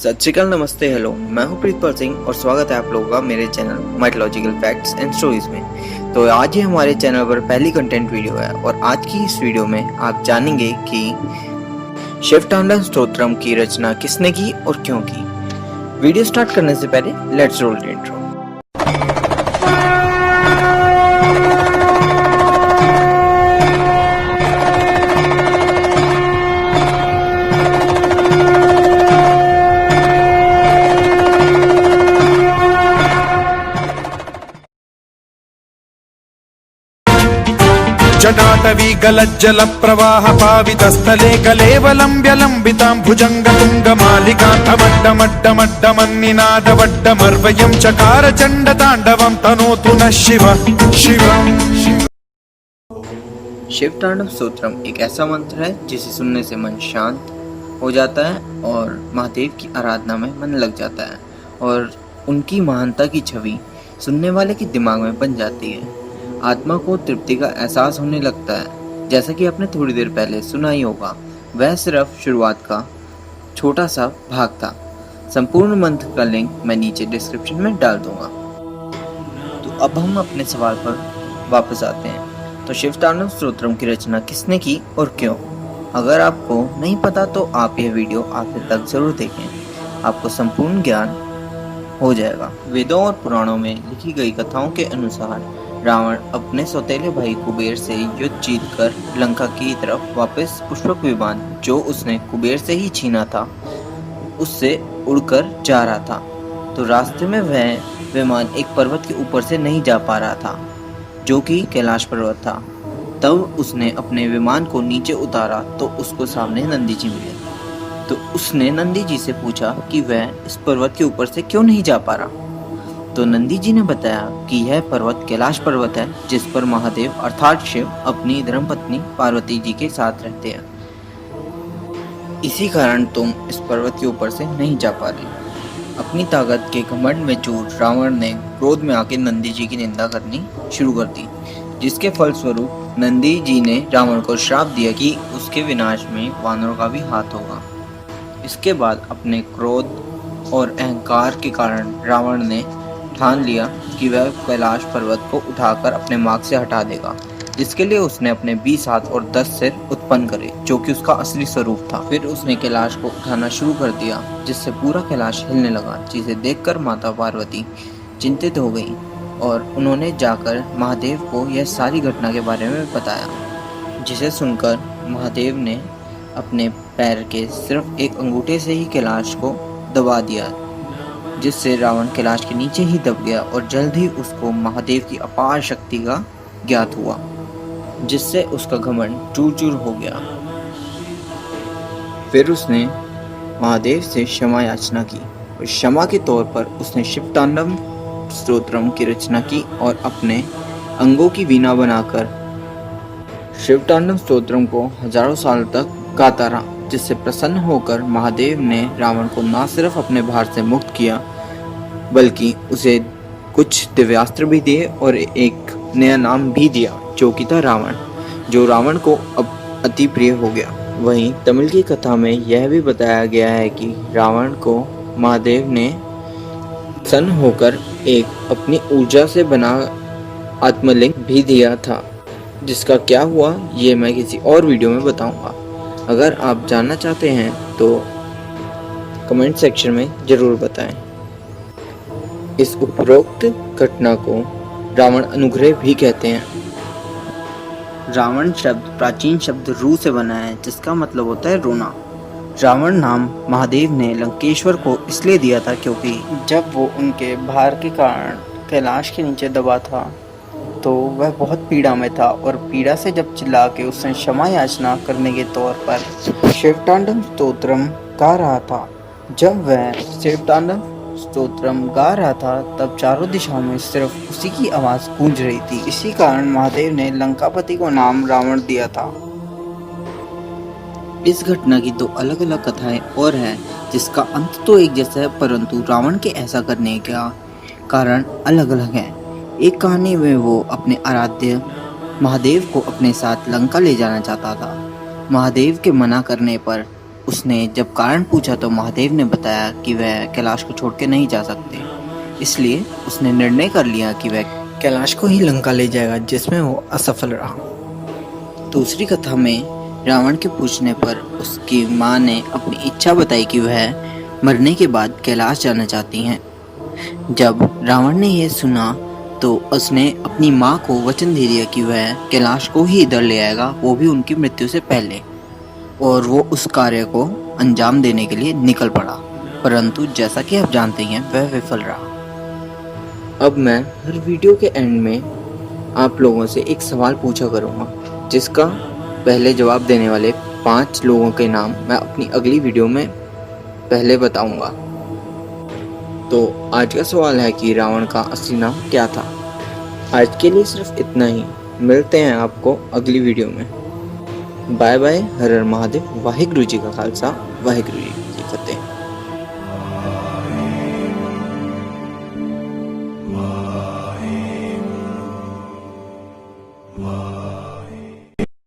सत श्री अकाल, नमस्ते, हेलो। मैं हूं प्रीतपाल सिंह और स्वागत है आप लोगों का मेरे channel mythological facts and stories में। तो आज ही हमारे चैनल पर पहली कंटेंट वीडियो है और आज की इस वीडियो में आप जानेंगे कि शिवतांडव स्तोत्रम की रचना किसने की और क्यों की। वीडियो स्टार्ट करने से पहले लेट्स रोल द इंट्रो। जटाटवी गलज्जल प्रवाह पावितस्थले कलेवलम्ब्यलम्बितां भुजङ्गतुङ्गमालिकान्तमड्डमड्डमड्डमन्निनादवड्डमर्वयं चकार चण्डताण्डवं तनोतु नः शिवः शिवम्। शिवतांडव स्तोत्रम एक ऐसा मंत्र है जिसे सुनने से मन शांत हो जाता है और महादेव की आराधना में मन लग जाता है और उनकी महानता की छवि सुनने वाले के दिमाग में बन जाती है। आत्मा को तृप्ति का एहसास होने लगता है। जैसा कि आपने थोड़ी देर पहले सुना ही होगा, वह सिर्फ शुरुआत का छोटा सा भाग था। संपूर्ण मंत्र का लिंक मैं नीचे डिस्क्रिप्शन में डाल दूंगा। तो अब हम अपने सवाल पर वापस आते हैं। तो शिवतांडव स्तोत्रम की रचना किसने की और क्यों? अगर आपको नहीं पता तो आप यह वीडियो आखिर तक जरूर देखें, आपको संपूर्ण ज्ञान हो जाएगा। वेदों और पुराणों में लिखी गई कथाओं के अनुसार रावण अपने सौतेले भाई कुबेर से युद्ध जीतकर लंका की तरफ वापस पुष्पक विमान जो उसने कुबेर से ही छीना था उससे उड़कर जा रहा था। तो रास्ते में वह विमान एक पर्वत के ऊपर से नहीं जा पा रहा था जो कि कैलाश पर्वत था। तब उसने अपने विमान को नीचे उतारा तो उसको सामने नंदी जी मिले। तो उसने नंदी जी से पूछा कि वह इस पर्वत के ऊपर से क्यों नहीं जा पा रहा। तो नंदी जी ने बताया कि यह पर्वत कैलाश पर्वत है जिस पर महादेव अर्थात शिव अपनी धर्मपत्नी पार्वती जी के साथ रहते हैं। इसी कारण तुम इस पर्वत के ऊपर से नहीं जा पा रही। अपनी ताकत के घमंड में चूर रावण ने क्रोध में आकर नंदी जी की निंदा करनी शुरू कर दी, जिसके फलस्वरूप नंदी जी ने रावण को श्राप दिया कि उसके विनाश में वानरों का भी हाथ होगा। इसके बाद अपने क्रोध और अहंकार के कारण रावण ने ठान लिया कि वह कैलाश पर्वत को उठाकर अपने मार्ग से हटा देगा, जिसके लिए उसने अपने 20 हाथ और 10 सिर उत्पन्न करे जो कि उसका असली स्वरूप था। फिर उसने कैलाश को उठाना शुरू कर दिया जिससे पूरा कैलाश हिलने लगा, जिसे देखकर माता पार्वती चिंतित हो गई और उन्होंने जाकर महादेव को यह सारी घटना के बारे में बताया, जिसे सुनकर महादेव ने अपने पैर के सिर्फ एक अंगूठे से ही कैलाश को दबा दिया, जिससे रावण कैलाश के नीचे ही दब गया और जल्द ही उसको महादेव की अपार शक्ति का ज्ञात हुआ, जिससे उसका घमंड चूर चूर हो गया। फिर उसने महादेव से क्षमा याचना की और क्षमा के तौर पर उसने शिवतांडव स्तोत्रम की रचना की और अपने अंगों की वीणा बनाकर शिवतांडव स्तोत्रम को हजारों साल तक गाता रहा, जिससे प्रसन्न होकर महादेव ने रावण को न सिर्फ अपने भार से मुक्त किया बल्कि उसे कुछ दिव्यास्त्र भी दिए और एक नया नाम भी दिया जो कि था रावण, जो रावण को अब अति प्रिय हो गया। वहीं तमिल की कथा में यह भी बताया गया है कि रावण को महादेव ने प्रसन्न होकर एक अपनी ऊर्जा से बना आत्मलिंग भी दिया था, जिसका क्या हुआ ये मैं किसी और वीडियो में बताऊंगा। अगर आप जानना चाहते हैं तो कमेंट सेक्शन में जरूर बताएं। इस उपरोक्त घटना को रावण अनुग्रह भी कहते हैं। रावण शब्द प्राचीन शब्द रू से बना है, जिसका मतलब होता है रोना। रावण नाम महादेव ने लंकेश्वर को इसलिए दिया था क्योंकि जब वो उनके भार के कारण कैलाश के नीचे दबा था तो वह बहुत पीड़ा में था और पीड़ा से जब चिल्ला के उसने क्षमा याचना करने के तौर पर शिवतांडव स्तोत्रम गा रहा था। जब वह शिवतांडव स्तोत्रम गा रहा था तब चारों दिशाओं में सिर्फ उसी की आवाज़ गूंज रही थी। इसी कारण महादेव ने लंकापति को नाम रावण दिया था। इस घटना की दो अलग अलग कथाएं और हैं, जिसका अंत तो एक जैसा है परंतु रावण के ऐसा करने का कारण अलग अलग है। एक कहानी में वो अपने आराध्य महादेव को अपने साथ लंका ले जाना चाहता था। महादेव के मना करने पर उसने जब कारण पूछा तो महादेव ने बताया कि वह कैलाश को छोड़ के नहीं जा सकते, इसलिए उसने निर्णय कर लिया कि वह कैलाश को ही लंका ले जाएगा, जिसमें वो असफल रहा। दूसरी कथा में रावण के पूछने पर उसकी माँ ने अपनी इच्छा बताई कि वह मरने के बाद कैलाश जाना चाहती हैं। जब रावण ने यह सुना तो उसने अपनी माँ को वचन दे दिया कि वह कैलाश को ही इधर ले आएगा, वो भी उनकी मृत्यु से पहले, और वो उस कार्य को अंजाम देने के लिए निकल पड़ा। परंतु जैसा कि आप जानते हैं वह विफल रहा। अब मैं हर वीडियो के एंड में आप लोगों से एक सवाल पूछा करूँगा, जिसका पहले जवाब देने वाले 5 लोगों के नाम मैं अपनी अगली वीडियो में पहले बताऊंगा। तो आज का सवाल है कि रावण का असली नाम क्या था। आज के लिए सिर्फ इतना ही, मिलते हैं आपको अगली वीडियो में। Bye bye. हर हर महादेव। वाहिगुरु जी का खालसा, वाहिगुरु जी की फतेह। Wow.